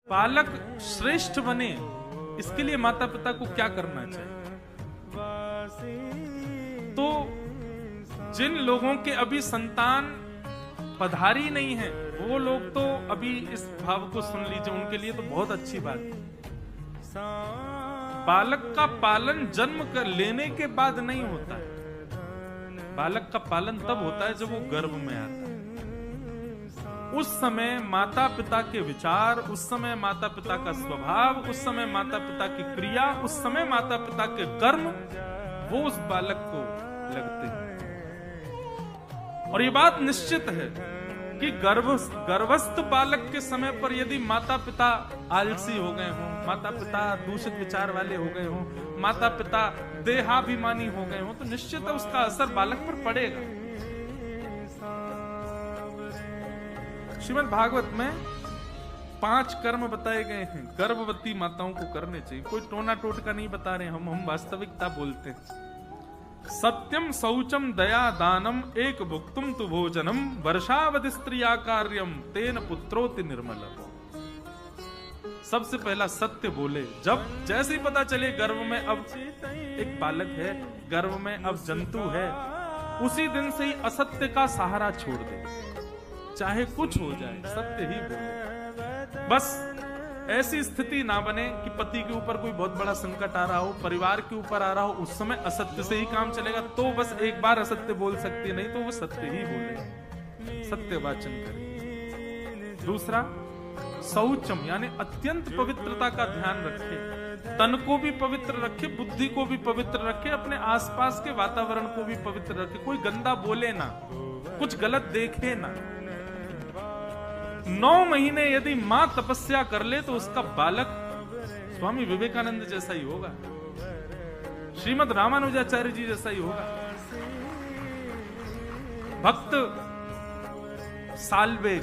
बालक श्रेष्ठ बने, इसके लिए माता पिता को क्या करना चाहिए? तो जिन लोगों के अभी संतान पधारी नहीं है, वो लोग तो अभी इस भाव को सुन लीजिए, उनके लिए तो बहुत अच्छी बात है। बालक का पालन जन्म कर लेने के बाद नहीं होता है। बालक का पालन तब होता है जब वो गर्भ में आता है। उस समय माता पिता के विचार, उस समय माता पिता का स्वभाव, उस समय माता पिता की क्रिया, उस समय माता पिता के कर्म, वो उस बालक को लगते हैं। और ये बात निश्चित है कि गर्भस्थ बालक के समय पर यदि माता पिता आलसी हो गए हों, माता पिता दूषित विचार वाले हो गए हों, माता पिता देहाभिमानी हो गए हों, तो निश्चित है उसका असर बालक पर पड़ेगा। श्रीमद् भागवत में 5 कर्म बताए गए हैं, गर्भवती माताओं को करने चाहिए। कोई टोना टोटका नहीं बता रहे हम वास्तविकता बोलते हैं। सत्यम शौचम दया दानम एक भुक्तुम तु भोजनम वर्षावधि स्त्रिया कार्यम तेन पुत्रोति निर्मल। सबसे पहला सत्य बोले। जब जैसे ही पता चले गर्भ में अब एक बालक है, गर्भ में अब जंतु है, उसी दिन से ही असत्य का सहारा छोड़ दे, चाहे कुछ हो जाए, सत्य ही बोले। बस ऐसी स्थिति ना बने कि पति के ऊपर कोई बहुत बड़ा संकट आ रहा हो, परिवार के ऊपर आ रहा हो, उस समय असत्य से ही काम चलेगा, तो बस एक बार असत्य बोल सकती, नहीं तो वो सत्य ही बोले, सत्य वाचन करे। दूसरा शौचम, यानी अत्यंत पवित्रता का ध्यान रखे, तन को भी पवित्र रखे, बुद्धि को भी पवित्र रखे, अपने आसपास के वातावरण को भी पवित्र रखे, कोई गंदा बोले ना, कुछ गलत देखे ना। 9 महीने यदि मां तपस्या कर ले तो उसका बालक स्वामी विवेकानंद जैसा ही होगा, श्रीमद् रामानुजाचार्य जी जैसा ही होगा, भक्त साल्वे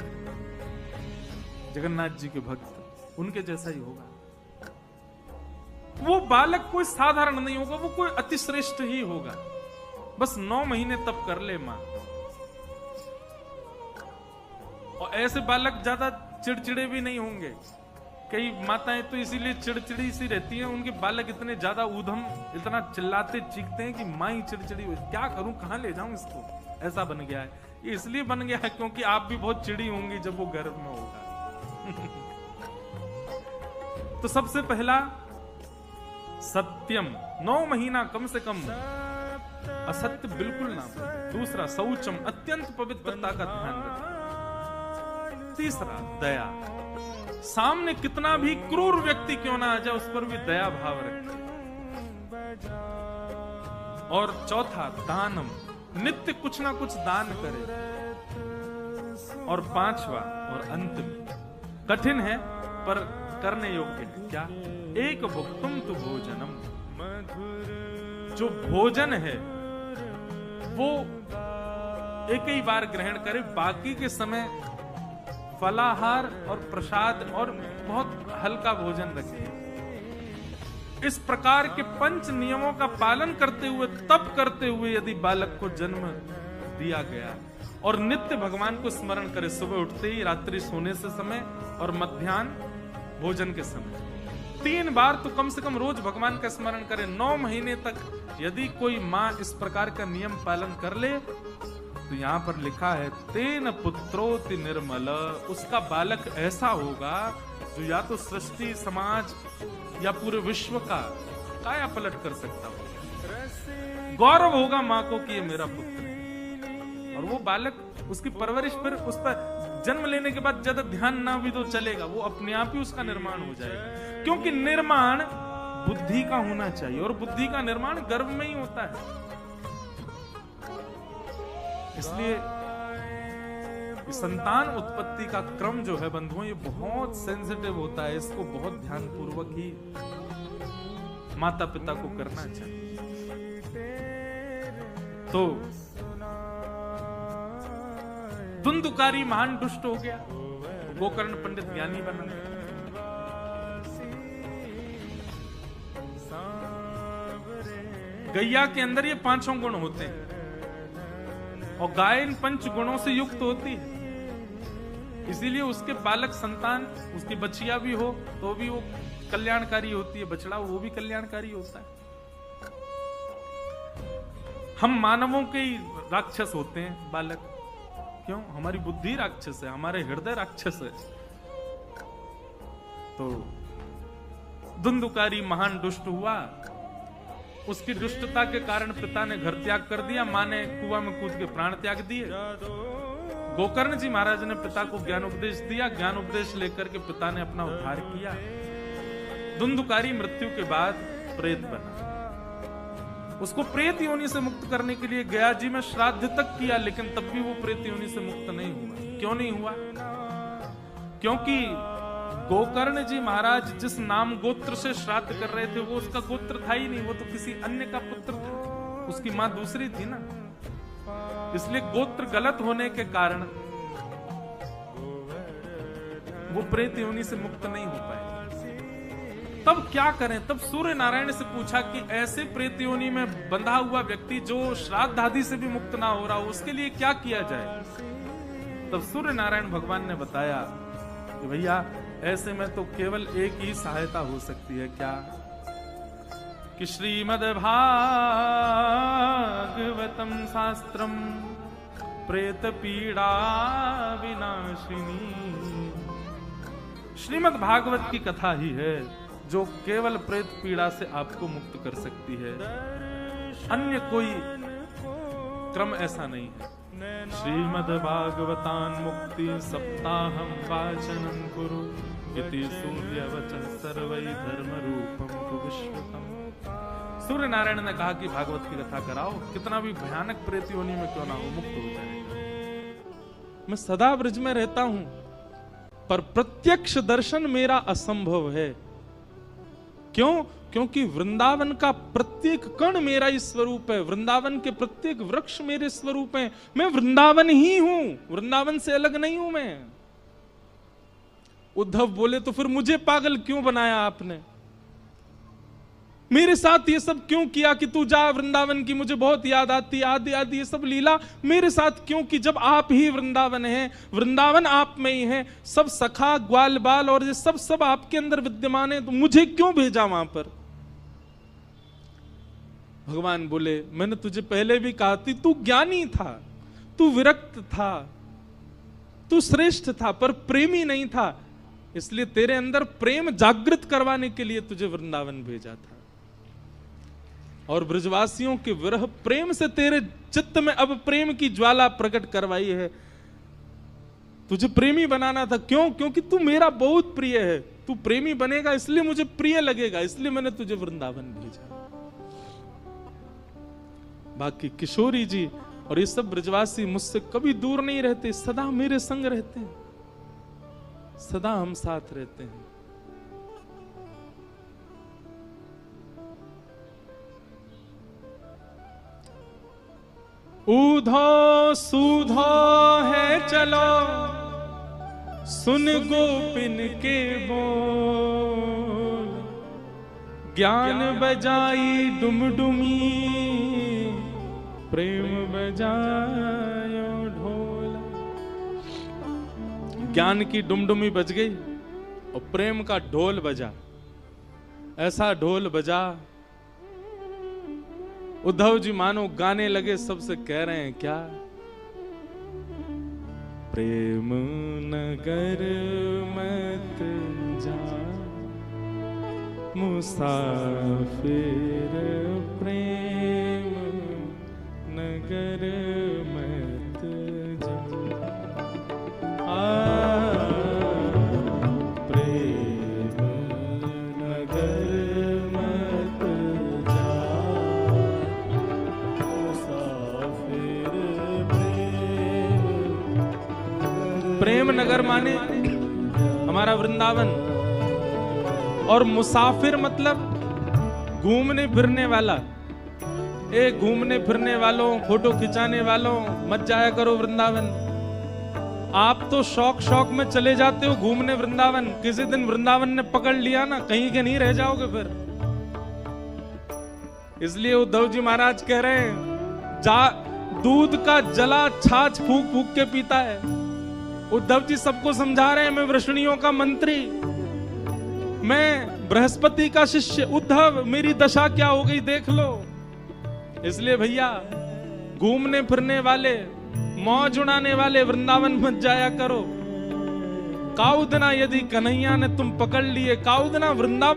जगन्नाथ जी के भक्त, उनके जैसा ही होगा। वो बालक कोई साधारण नहीं होगा, वो कोई अतिश्रेष्ठ ही होगा। बस 9 महीने तप कर ले मां। और ऐसे बालक ज्यादा चिड़चिड़े भी नहीं होंगे। कई माताएं तो इसीलिए चिड़चिड़ी सी रहती हैं, उनके बालक इतने ज्यादा ऊधम, इतना चिल्लाते चीखते हैं कि मां ही चिड़चिड़ी हो, क्या करूं, कहां ले जाऊं इसको, ऐसा बन गया है। ये इसलिए बन गया है क्योंकि आप भी बहुत चिड़ी होंगी जब वो गर्भ में होगा। तो सबसे पहला सत्यम, 9 महीना कम से कम असत्य बिल्कुल ना बोले। दूसरा शौचम, अत्यंत पवित्रता का ध्यान रखें। तीसरा दया, सामने कितना भी क्रूर व्यक्ति क्यों ना आ जाए उस पर भी दया भाव रखें। और चौथा दानम, नित्य कुछ ना कुछ दान करे। और 5वां और अंतिम, कठिन है पर करने योग्य है, क्या? एक भुक्तुम तु भोजनम, जो भोजन है वो एक ही बार ग्रहण करे, बाकी के समय फलाहार और प्रसाद और बहुत हल्का भोजन रखे। इस प्रकार के 5 नियमों का पालन करते हुए, तप करते हुए यदि बालक को जन्म दिया गया, और नित्य भगवान को स्मरण करे, सुबह उठते ही, रात्रि सोने से समय और मध्याह्न भोजन के समय, 3 बार तो कम से कम रोज भगवान का स्मरण करे। 9 महीने तक यदि कोई माँ इस प्रकार का नियम पालन कर ले, तो यहां पर लिखा है तेन पुत्रोति निर्मल, उसका बालक ऐसा होगा जो या तो सृष्टि, समाज या पूरे विश्व का काया पलट कर सकता हो। गौरव होगा मां को कि ये मेरा पुत्र है। और वो बालक, उसकी परवरिश, फिर उस पर जन्म लेने के बाद ज्यादा ध्यान ना भी तो चलेगा, वो अपने आप ही उसका निर्माण हो जाएगा। क्योंकि निर्माण बुद्धि का होना चाहिए, और बुद्धि का निर्माण गर्भ में ही होता है। इसलिए संतान उत्पत्ति का क्रम जो है बंधुओं, ये बहुत सेंसिटिव होता है। इसको बहुत ध्यानपूर्वक ही माता पिता को करना चाहिए। तो धुंधुकारी महान दुष्ट हो गया, गोकर्ण पंडित ज्ञानी बना। गैया के अंदर ये 5 गुण होते हैं, और गाय इन 5 गुणों से युक्त होती है। इसीलिए उसके बालक संतान, उसकी बच्चियां भी हो तो भी वो कल्याणकारी होती है, बछड़ा वो भी कल्याणकारी होता है। हम मानवों के ही राक्षस होते हैं बालक, क्यों? हमारी बुद्धि राक्षस है, हमारे हृदय राक्षस है। तो धुंधुकारी महान दुष्ट हुआ, उसकी दुष्टता के कारण पिता ने घर त्याग कर दिया, मां ने कुआं में कूद के प्राण त्याग दिए। गोकर्ण जी महाराज ने पिता को ज्ञान उपदेश दिया, ज्ञान उपदेश लेकर के पिता ने अपना उद्धार किया। धुंधुकारी मृत्यु के बाद प्रेत बना, उसको प्रेत योनि से मुक्त करने के लिए गया जी में श्राद्ध तक किया, लेकिन तब भी वो प्रेत योनि से मुक्त नहीं हुआ। क्यों नहीं हुआ? क्योंकि गोकर्ण जी महाराज जिस नाम गोत्र से श्राद्ध कर रहे थे वो उसका गोत्र था ही नहीं, वो तो किसी अन्य का पुत्र था, उसकी मां दूसरी थी ना। इसलिए गोत्र गलत होने के कारण वो प्रेत योनि से मुक्त नहीं हो पाए। तब क्या करें? तब सूर्य नारायण से पूछा कि ऐसे प्रेत योनि में बंधा हुआ व्यक्ति जो श्राद्ध आदि से भी मुक्त ना हो रहा हो, उसके लिए क्या किया जाए? तब सूर्य नारायण भगवान ने बताया कि भैया ऐसे में तो केवल एक ही सहायता हो सकती है। क्या? कि श्रीमद् भागवतम शास्त्रम प्रेत पीड़ा विनाशिनी। श्रीमद् भागवत की कथा ही है जो केवल प्रेत पीड़ा से आपको मुक्त कर सकती है, अन्य कोई क्रम ऐसा नहीं है। श्रीमद् भागवतान मुक्ति सप्ताहम वाचनम कुरु इति सूर्यवचः सर्वै धर्म रूपम विश्वतम। सूर्य नारायण ने कहा कि भागवत की कथा कराओ, कितना भी भयानक प्रेत योनि में क्यों ना हो, मुक्त हो जाएगा। मैं सदा ब्रज में रहता हूं, पर प्रत्यक्ष दर्शन मेरा असंभव है। क्यों? क्योंकि वृंदावन का प्रत्येक कण मेरा ही स्वरूप है, वृंदावन के प्रत्येक वृक्ष मेरे स्वरूप हैं। मैं वृंदावन ही हूं, वृंदावन से अलग नहीं हूं मैं। उद्धव बोले तो फिर मुझे पागल क्यों बनाया आपने? मेरे साथ ये सब क्यों किया कि तू जा वृंदावन की मुझे बहुत याद आती, आदि आदि ये सब लीला मेरे साथ क्यों की? जब आप ही वृंदावन हैं, वृंदावन आप में ही है, सब सखा ग्वाल बाल और ये सब आपके अंदर विद्यमान है, तो मुझे क्यों भेजा वहां पर? भगवान बोले मैंने तुझे पहले भी कहा थी, तू ज्ञानी था, तू विरक्त था, तू श्रेष्ठ था, पर प्रेमी नहीं था, इसलिए तेरे अंदर प्रेम जागृत करवाने के लिए तुझे वृंदावन भेजा था। और ब्रजवासियों के विरह प्रेम से तेरे चित्त में अब प्रेम की ज्वाला प्रकट करवाई है, तुझे प्रेमी बनाना था। क्यों? क्योंकि तू मेरा बहुत प्रिय है, तू प्रेमी बनेगा इसलिए मुझे प्रिय लगेगा, इसलिए मैंने तुझे वृंदावन भेजा। बाकी किशोरी जी और ये सब ब्रजवासी मुझसे कभी दूर नहीं रहते, सदा मेरे संग रहते हैं, सदा हम साथ रहते हैं। ऊधो सूधो है चलो सुन गोपिन के बोल, ज्ञान बजाई डुमडुमी प्रेम बजायो ढोल। ज्ञान की डुमडुमी बज गई और प्रेम का ढोल बजा। ऐसा ढोल बजा उद्धव जी मानो गाने लगे, सबसे कह रहे हैं क्या? प्रेम नगर मत जा मुसाफिर, प्रेम नगर मत जा। प्रेम नगर मत जा मुसाफिर, प्रेम नगर माने हमारा वृंदावन, और मुसाफिर मतलब घूमने फिरने वाला। ए घूमने फिरने वालों, फोटो खिंचाने वालों, मत जाया करो वृंदावन। आप तो शौक शौक में चले जाते हो घूमने वृंदावन, किसी दिन वृंदावन ने पकड़ लिया ना, कहीं के नहीं रह जाओगे फिर। इसलिए उद्धव जी महाराज कह रहे हैं, जा दूध का जला छाछ फूक फूक के पीता है, उद्धव जी सबको समझा रहे हैं, मैं वृष्णियों का मंत्री, मैं बृहस्पति का शिष्य उद्धव, मेरी दशा क्या हो गई देख लो। इसलिए भैया घूमने फिरने वाले, मौज उड़ाने वाले वृंदावन मत जाया करो। काउदना यदि कन्हैया ने तुम पकड़ लिए, काउदना वृंदावन